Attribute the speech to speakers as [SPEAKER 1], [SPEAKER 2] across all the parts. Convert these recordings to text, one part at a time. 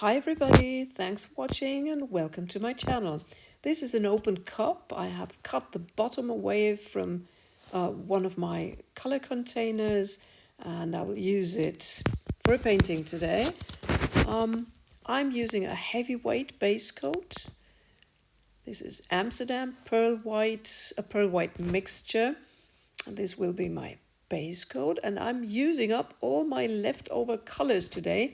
[SPEAKER 1] Hi everybody, thanks for watching and welcome to my channel. This is an open cup. I have cut the bottom away from one of my color containers and I will use it for a painting today. I'm using a heavyweight base coat. This is Amsterdam pearl white, a pearl white mixture. This will be my base coat and I'm using up all my leftover colors today.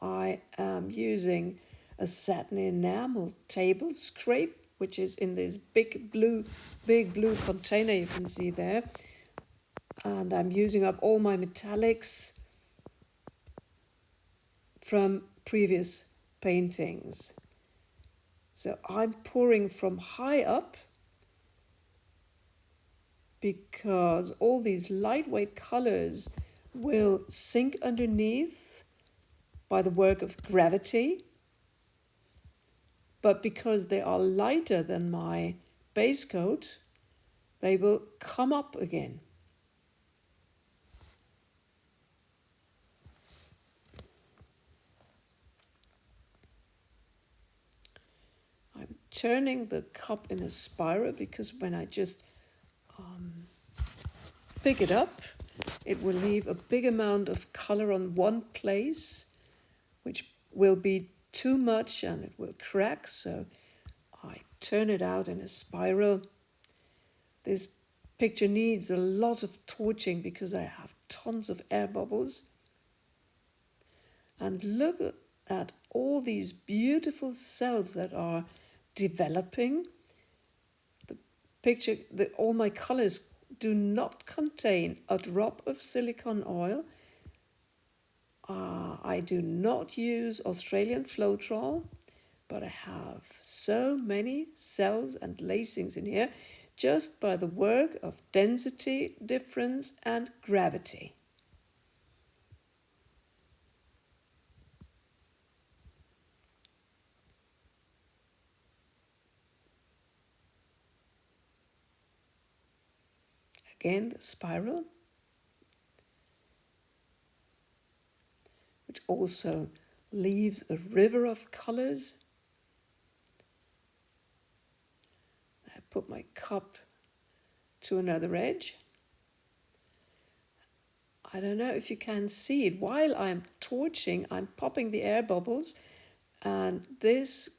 [SPEAKER 1] I am using a satin enamel table scrape, which is in this big blue container you can see there. And I'm using up all my metallics from previous paintings. So I'm pouring from high up because all these lightweight colors will sink underneath by the work of gravity. But because they are lighter than my base coat, they will come up again. I'm turning the cup in a spiral because when I just pick it up, it will leave a big amount of color on one place, which will be too much and it will crack. So I turn it out in a spiral. This picture needs a lot of torching because I have tons of air bubbles. And look at all these beautiful cells that are developing. The picture, all my colors do not contain a drop of silicone oil. I do not use Australian Floetrol, but I have so many cells and lacings in here just by the work of density difference and gravity. Again, the spiral, which also leaves a river of colors. I put my cup to another edge. I don't know if you can see it. While I'm torching, I'm popping the air bubbles, and this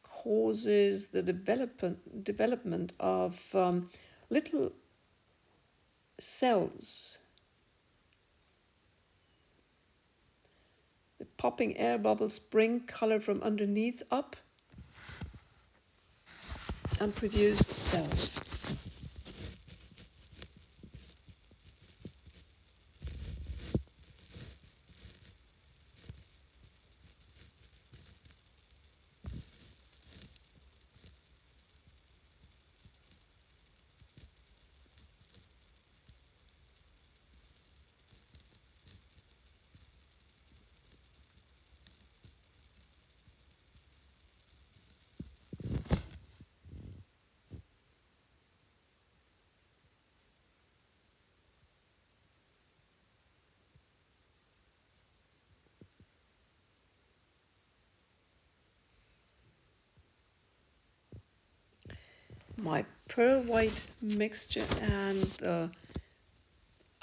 [SPEAKER 1] causes the development of little cells. The popping air bubbles bring color from underneath up and produce cells. My pearl white mixture and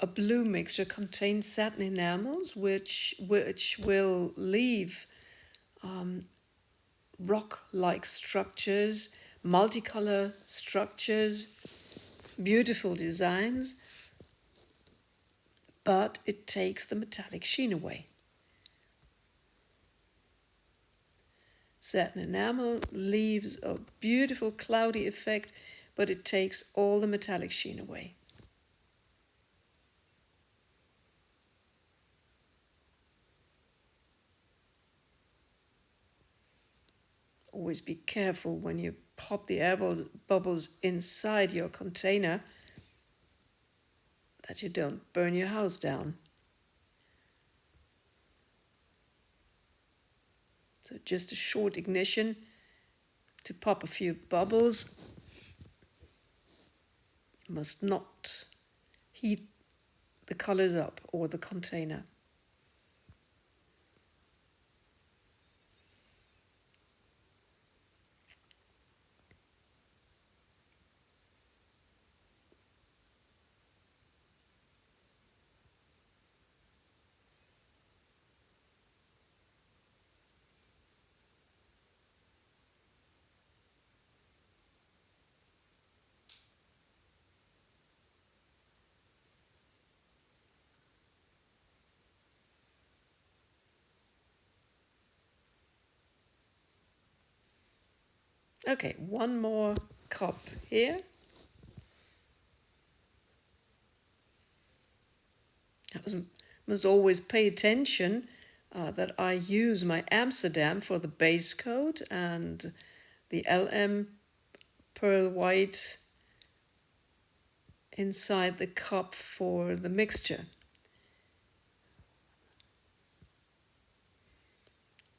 [SPEAKER 1] a blue mixture contain satin enamels, which will leave rock-like structures, multicolor structures, beautiful designs, but it takes the metallic sheen away. Satin enamel leaves a beautiful cloudy effect, but it takes all the metallic sheen away. Always be careful when you pop the air bubbles inside your container that you don't burn your house down. So just a short ignition to pop a few bubbles. You must not heat the colors up or the container. Okay, one more cup here. Must always pay attention that I use my Amsterdam for the base coat and the LM pearl white inside the cup for the mixture,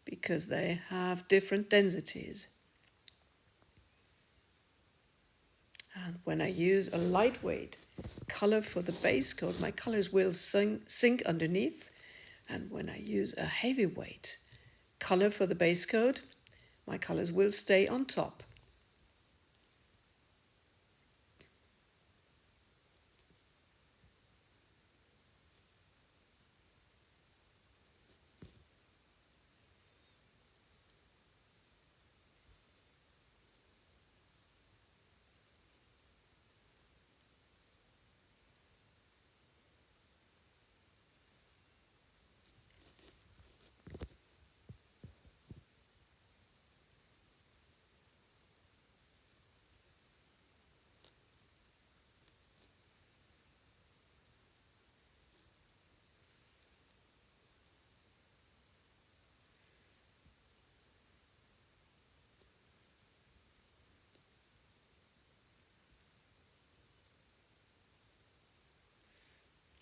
[SPEAKER 1] because they have different densities. And when I use a lightweight color for the base coat, my colors will sink underneath. And when I use a heavyweight color for the base coat, my colors will stay on top.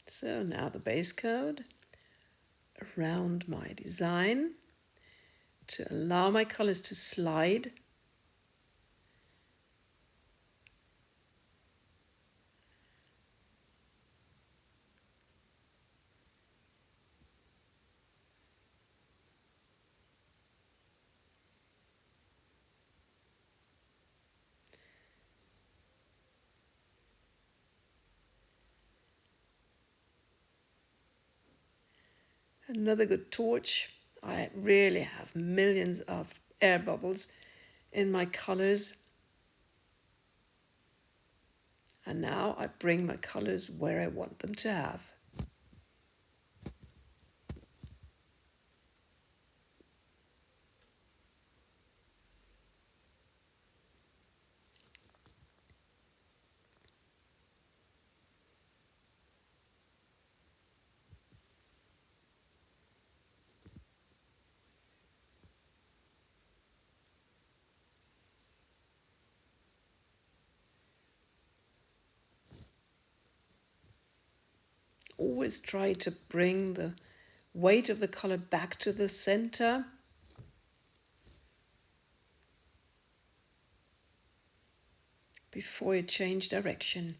[SPEAKER 1] So now the base coat around my design to allow my colors to slide. Another good torch. I really have millions of air bubbles in my colors. And now I bring my colors where I want them to have. Always try to bring the weight of the color back to the center. Before you change direction.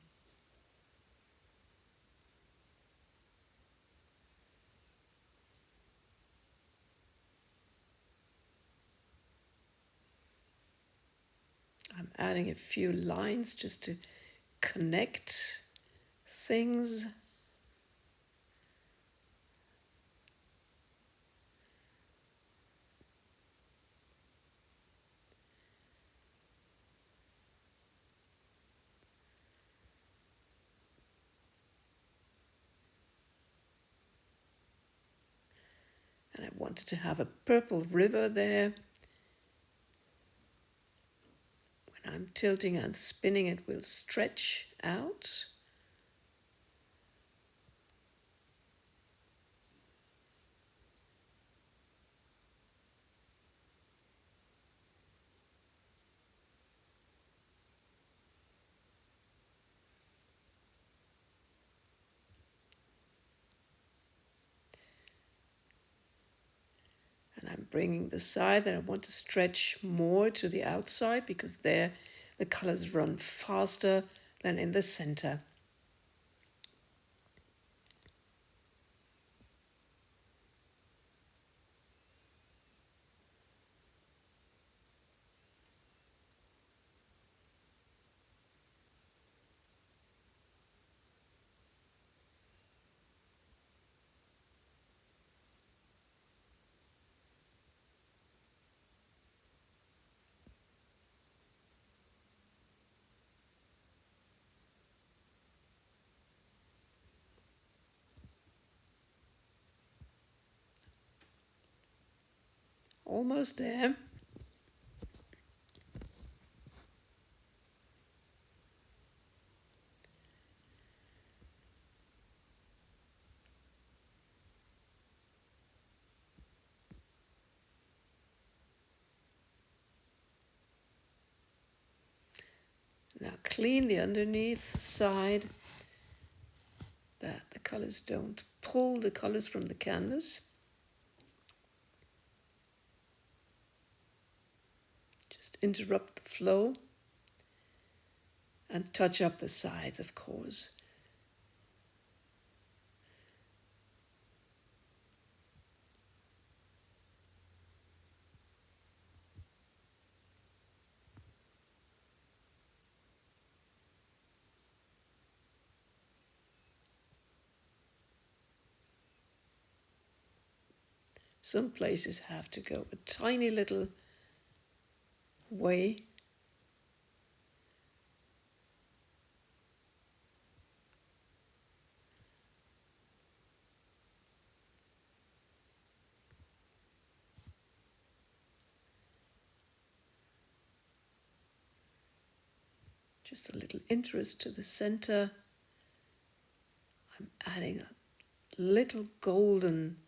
[SPEAKER 1] I'm adding a few lines just to connect things. And I wanted to have a purple river there. When I'm tilting and spinning, it will stretch out. And I'm bringing the side that I want to stretch more to the outside, because there the colors run faster than in the center. Almost there. clean the underneath side that the colours don't pull the colours from the canvas. Just interrupt the flow and touch up the sides, of course. Some places have to go a tiny little way. Just a little interest to the center. I'm adding a little golden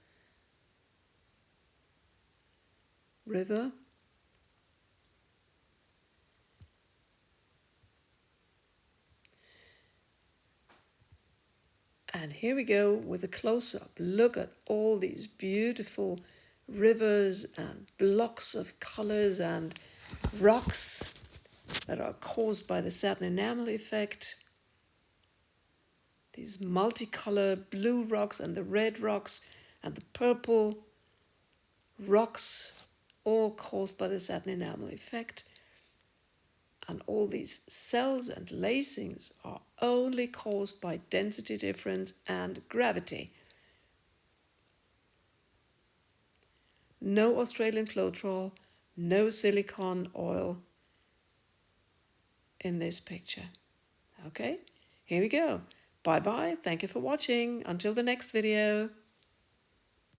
[SPEAKER 1] river. And here we go with a close-up. Look at all these beautiful rivers and blocks of colors and rocks that are caused by the satin enamel effect. These multicolored blue rocks and the red rocks and the purple rocks, all caused by the satin enamel effect. And all these cells and lacings are only caused by density difference and gravity. No Australian Floetrol, no silicone oil in this picture. Okay, here we go. Bye bye. Thank you for watching. Until the next video.